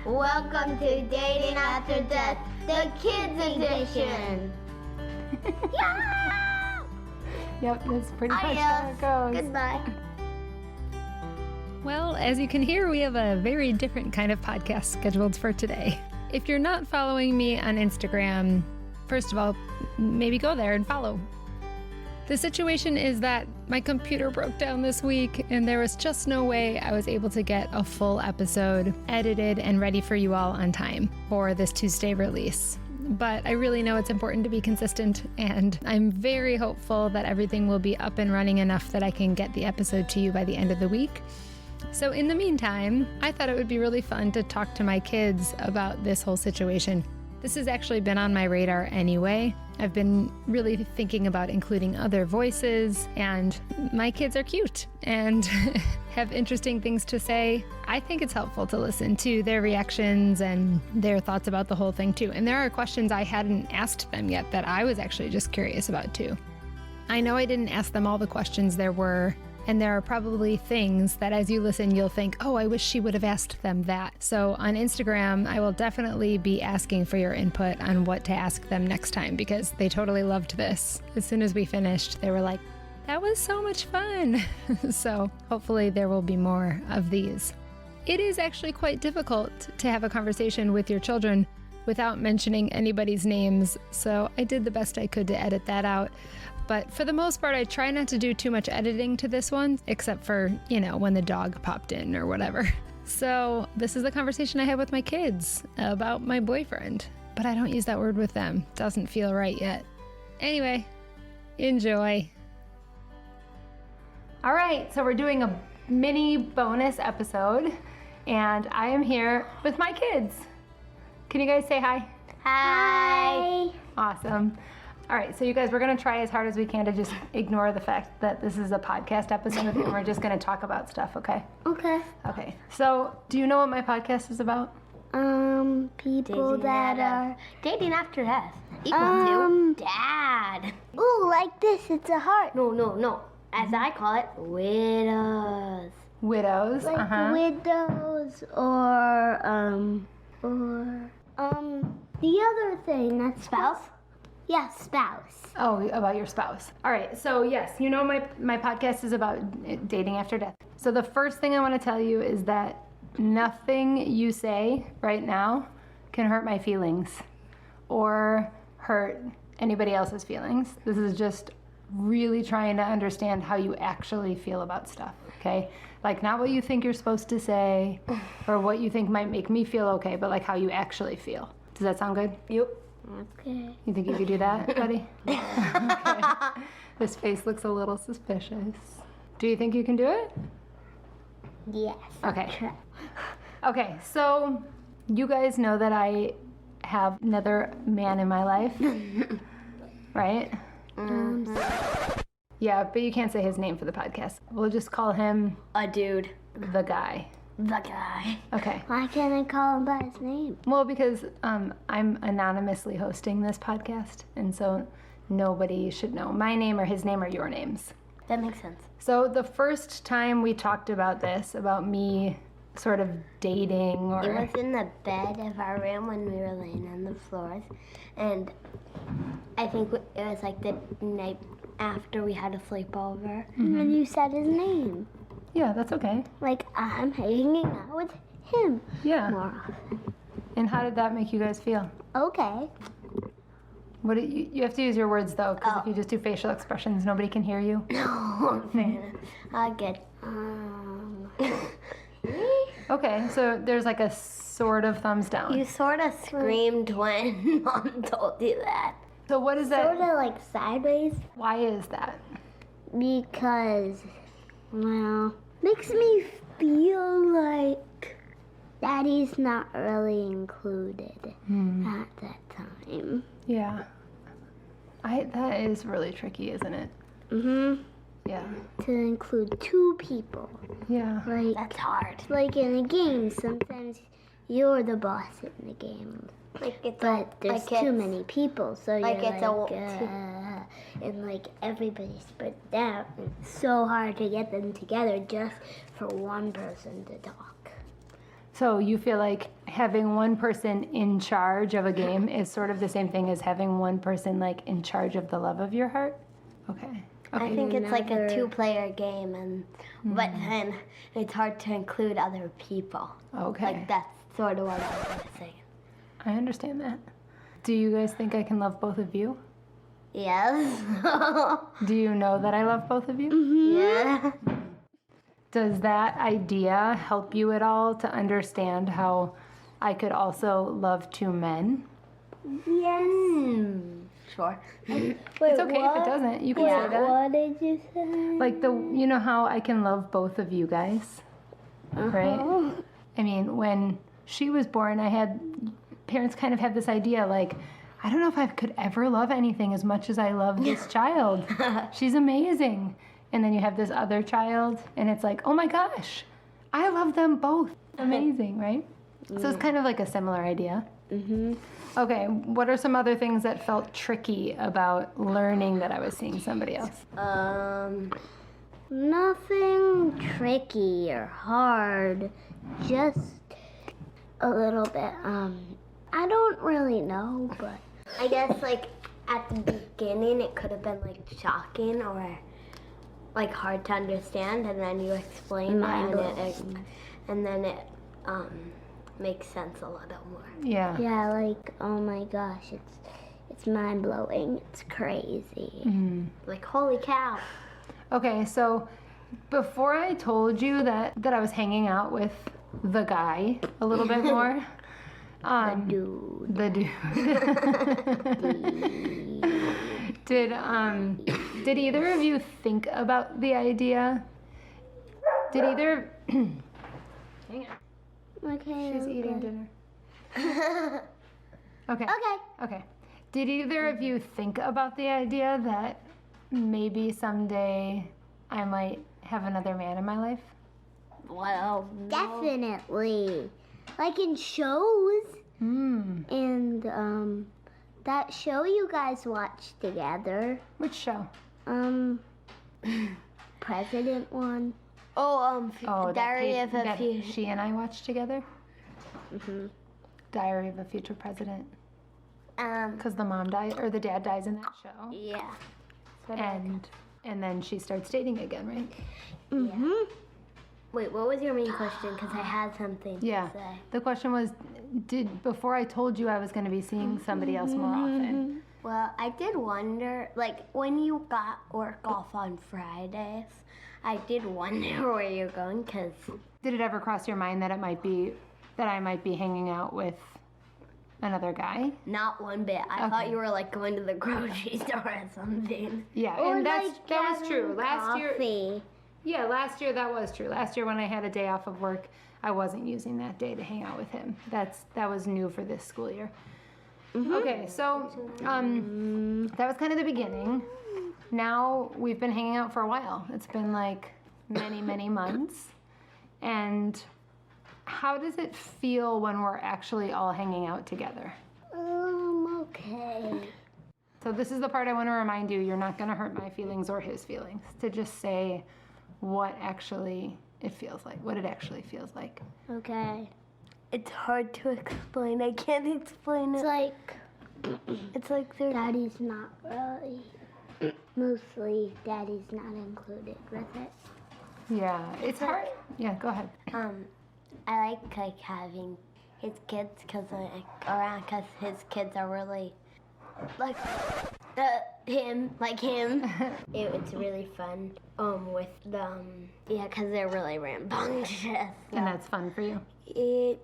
Welcome to Dating After Death, the Kids Edition. Yeah! Yep, that's pretty much how it goes. Goodbye. Well, as you can hear, we have a very different kind of podcast scheduled for today. If you're not following me on Instagram, first of all, maybe go there and follow. The situation is that my computer broke down this week, and there was just no way I was able to get a full episode edited and ready for you all on time for this Tuesday release. But I really know it's important to be consistent, and I'm very hopeful that everything will be up and running enough that I can get the episode to you by the end of the week. So in the meantime, I thought it would be really fun to talk to my kids about this whole situation. This has actually been on my radar anyway. I've been really thinking about including other voices, and my kids are cute and have interesting things to say. I think it's helpful to listen to their reactions and their thoughts about the whole thing too. And there are questions I hadn't asked them yet that I was actually just curious about too. I know I didn't ask them all the questions there were, and there are probably things that as you listen, you'll think, oh, I wish she would have asked them that. So on Instagram, I will definitely be asking for your input on what to ask them next time, because they totally loved this. As soon as we finished, they were like, that was so much fun. So hopefully there will be more of these. It is actually quite difficult to have a conversation with your children without mentioning anybody's names. So I did the best I could to edit that out. But for the most part, I try not to do too much editing to this one, except for, when the dog popped in or whatever. So this is the conversation I had with my kids about my boyfriend. But I don't use that word with them. Doesn't feel right yet. Anyway, enjoy. All right, so we're doing a mini bonus episode, and I am here with my kids. Can you guys say hi? Hi. Awesome. All right, so you guys, we're going to try as hard as we can to just ignore the fact that this is a podcast episode and we're just going to talk about stuff, okay? Okay. Okay, so do you know what my podcast is about? People that are dating after death. Equal to dad. Ooh, like this, it's a heart. No. As I call it, widows. Widows, Like widows or the other thing, that's spouse. Yeah, spouse. Oh, about your spouse. All right, so yes, my podcast is about dating after death. So the first thing I want to tell you is that nothing you say right now can hurt my feelings or hurt anybody else's feelings. This is just really trying to understand how you actually feel about stuff, okay? Like not what you think you're supposed to say or what you think might make me feel okay, but like how you actually feel. Does that sound good? Yep. Okay. You think you could do that, buddy? Okay. This face looks a little suspicious. Do you think you can do it? Yes. Okay. Okay, so you guys know that I have another man in my life, right? Yeah, but you can't say his name for the podcast. We'll just call him A dude. the guy. The guy. Okay. Why can't I call him by his name? Well, because I'm anonymously hosting this podcast, and so nobody should know my name or his name or your names. That makes sense. So the first time we talked about this, about me sort of dating or... It was in the bed of our room when we were laying on the floors, and I think it was like the night after we had a sleepover, and you said his name. Yeah, that's okay. Like, I'm hanging out with him Yeah. more often. And how did that make you guys feel? Okay. What do you have to use your words though, because if you just do facial expressions, nobody can hear you. No, fair enough. I get, Okay, so there's like a sort of thumbs down. You sort of screamed when Mom told you that. So what is that? Sort of like sideways. Why is that? Because, well, makes me feel like Daddy's not really included at that time. Yeah. That is really tricky, isn't it? Mm-hmm. Yeah. To include two people. Yeah. Like, that's hard. Like in a game, sometimes you're the boss in the game. But there's too many people, so you're and like everybody's spread out. It's so hard to get them together just for one person to talk. So you feel like having one person in charge of a game is sort of the same thing as having one person like in charge of the love of your heart? Okay. I think it's like a 2-player game, but then it's hard to include other people. Okay. Like that's sort of what I was going to say. I understand that. Do you guys think I can love both of you? Yes. Do you know that I love both of you? Yeah. Does that idea help you at all to understand how I could also love 2 men? Yes. Sure. Wait, it's okay if it doesn't. You can say that. What did you say? Like you know how I can love both of you guys, right? I mean, when she was born, parents kind of had this idea like, I don't know if I could ever love anything as much as I love this child. She's amazing. And then you have this other child, and it's like, oh my gosh, I love them both. Amazing, right? So it's kind of like a similar idea. Mm-hmm. Okay, what are some other things that felt tricky about learning that I was seeing somebody else? Nothing tricky or hard, just a little bit, I don't really know, but I guess like at the beginning it could have been like shocking or like hard to understand, and then you explain it and then it makes sense a little more. Yeah. Yeah, like oh my gosh, it's mind blowing. It's crazy. Mm-hmm. Like holy cow. Okay, so before I told you that I was hanging out with the guy a little bit more, the dude. Did either of you think about the idea? Did either? Hang on. Okay. She's eating dinner. Okay. Did either of you think about the idea that maybe someday I might have another man in my life? Well, definitely. Like in shows. And that show you guys watched together. Which show? President one. Diary of a Future. She and I watched together. Diary of a Future President. Because the mom dies or the dad dies in that show. Yeah. And then she starts dating again, right? Mm-hmm. Wait, what was your main question? Because I had something to say. The question was, before I told you I was going to be seeing somebody else more often? Well, I did wonder, like, when you got work off on Fridays, I did wonder where you're going, because... Did it ever cross your mind that I might be hanging out with another guy? Not one bit. I thought you were, like, going to the grocery store or something. Yeah, or and that was true. Last year... Yeah, last year that was true. Last year when I had a day off of work, I wasn't using that day to hang out with him. That was new for this school year. Mm-hmm. Okay, so that was kind of the beginning. Now we've been hanging out for a while. It's been like many, many months. And how does it feel when we're actually all hanging out together? Okay. So this is the part I want to remind you. You're not going to hurt my feelings or his feelings. To just say what actually it feels like, what it actually feels like. Okay. It's hard to explain. I can't explain it. It's like Daddy's not really. Mostly, Daddy's not included with it. Yeah, it's hard. Yeah, go ahead. I like having his kids because his kids are really like him. It's really fun. With them, because they're really rambunctious. And that's fun for you.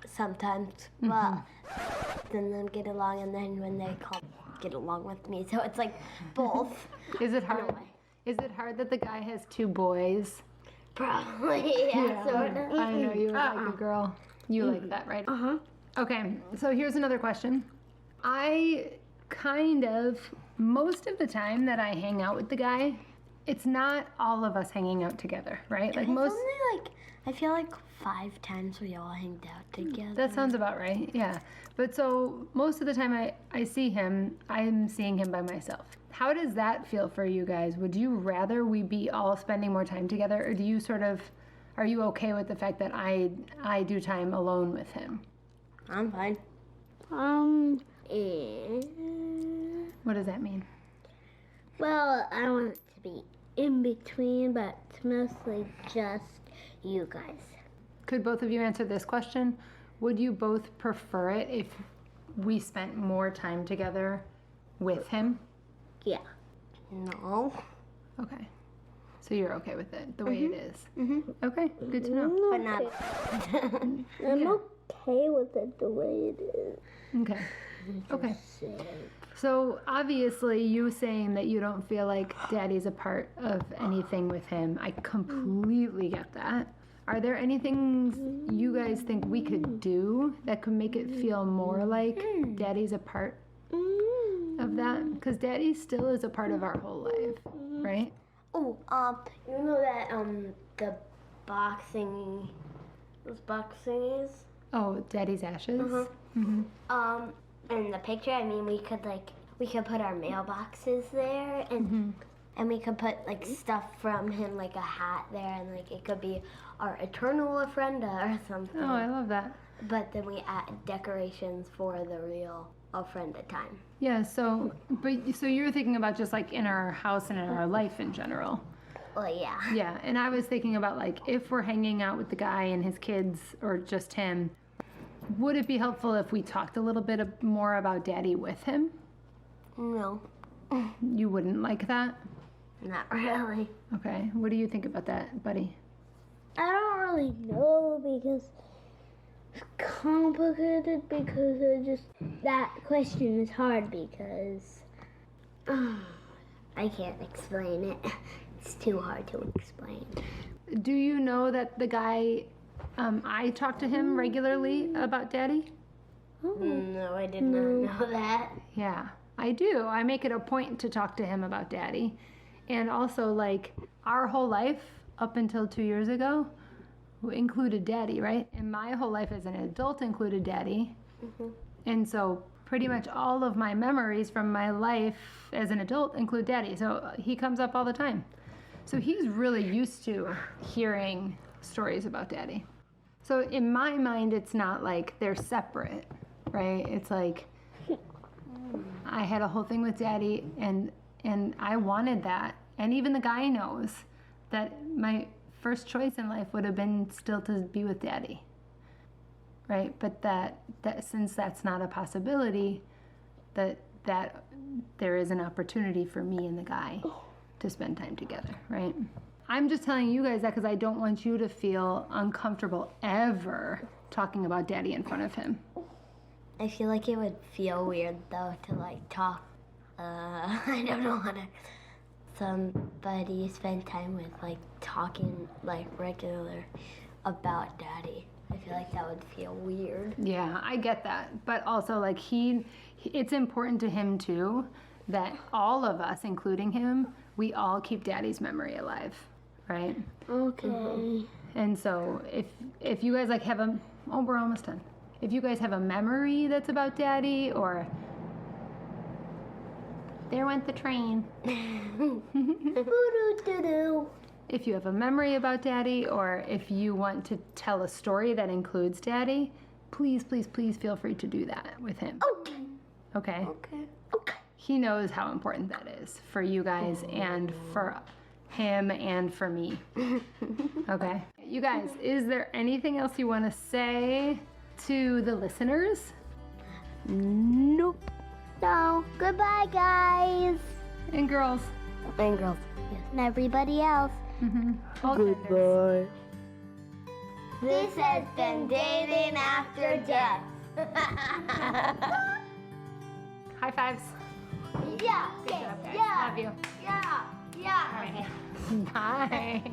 Sometimes, but then they'll get along, and then when they get along with me, so it's like both. Is it hard? Is it hard that the guy has 2 boys? Probably, yeah. Sort of. I know you would like a girl. You like that, right? Okay, so here's another question. I kind of, most of the time that I hang out with the guy, it's not all of us hanging out together, right? Like only I feel like 5 times we all hanged out together. That sounds about right, yeah. But so most of the time I see him, I'm seeing him by myself. How does that feel for you guys? Would you rather we be all spending more time together, or do you are you okay with the fact that I do time alone with him? I'm fine. What does that mean? Well, I want it to be in between, but it's mostly just you guys. Could both of you answer this question? Would you both prefer it if we spent more time together with him? Yeah. No. Okay. So you're okay with it the way it is? Mm-hmm. Okay, good to know. But not. I'm okay with it the way it is. Okay. Okay. So obviously you saying that you don't feel like Daddy's a part of anything with him, I completely get that. Are there any things you guys think we could do that could make it feel more like Daddy's a part of that? Because Daddy still is a part of our whole life, right? Oh, you know that the boxing, those boxing is. Oh, Daddy's ashes. Mm-hmm. In the picture, I mean, we could put our mailboxes there, and and we could put like stuff from him, like a hat there, and like it could be our eternal ofrenda or something. Oh, I love that. But then we add decorations for the real ofrenda time. Yeah. So you're thinking about just like in our house and in our life in general. Well, yeah. Yeah, and I was thinking about like if we're hanging out with the guy and his kids or just him, would it be helpful if we talked a little bit more about Daddy with him? No. You wouldn't like that? Not really. Okay. What do you think about that, buddy? I don't really know because it's complicated because that question is hard because I can't explain it. It's too hard to explain. Do you know that the guy, I talk to him regularly about Daddy? No, I did not know that. Yeah, I do. I make it a point to talk to him about Daddy. And also, like, our whole life up until 2 years ago included Daddy, right? And my whole life as an adult included Daddy. And so pretty much all of my memories from my life as an adult include Daddy. So he comes up all the time. So he's really used to hearing stories about Daddy. So in my mind, it's not like they're separate, right? It's like I had a whole thing with Daddy and I wanted that. And even the guy knows that my first choice in life would have been still to be with Daddy, right? But that since that's not a possibility, that there is an opportunity for me and the guy to spend time together, right? I'm just telling you guys that because I don't want you to feel uncomfortable ever talking about Daddy in front of him. I feel like it would feel weird though to like talk. I don't know how to. Somebody spend time with like talking like regular about Daddy. I feel like that would feel weird. Yeah, I get that. But also like it's important to him too that all of us, including him, we all keep Daddy's memory alive, right? Okay. And so if you guys like have we're almost done. If you guys have a memory that's about Daddy or there went the train. If you have a memory about Daddy or if you want to tell a story that includes Daddy, please, please, please feel free to do that with him. Okay. Okay? Okay. He knows how important that is for you guys and for him and for me. Okay? You guys, is there anything else you want to say to the listeners? Nope. No. Goodbye, guys. And girls. And girls. Yes. And everybody else. Goodbye. This has been Dating After Death. High fives. Yeah. Good job, guys. Yeah. Love you. Yeah. Yeah. All right. Bye.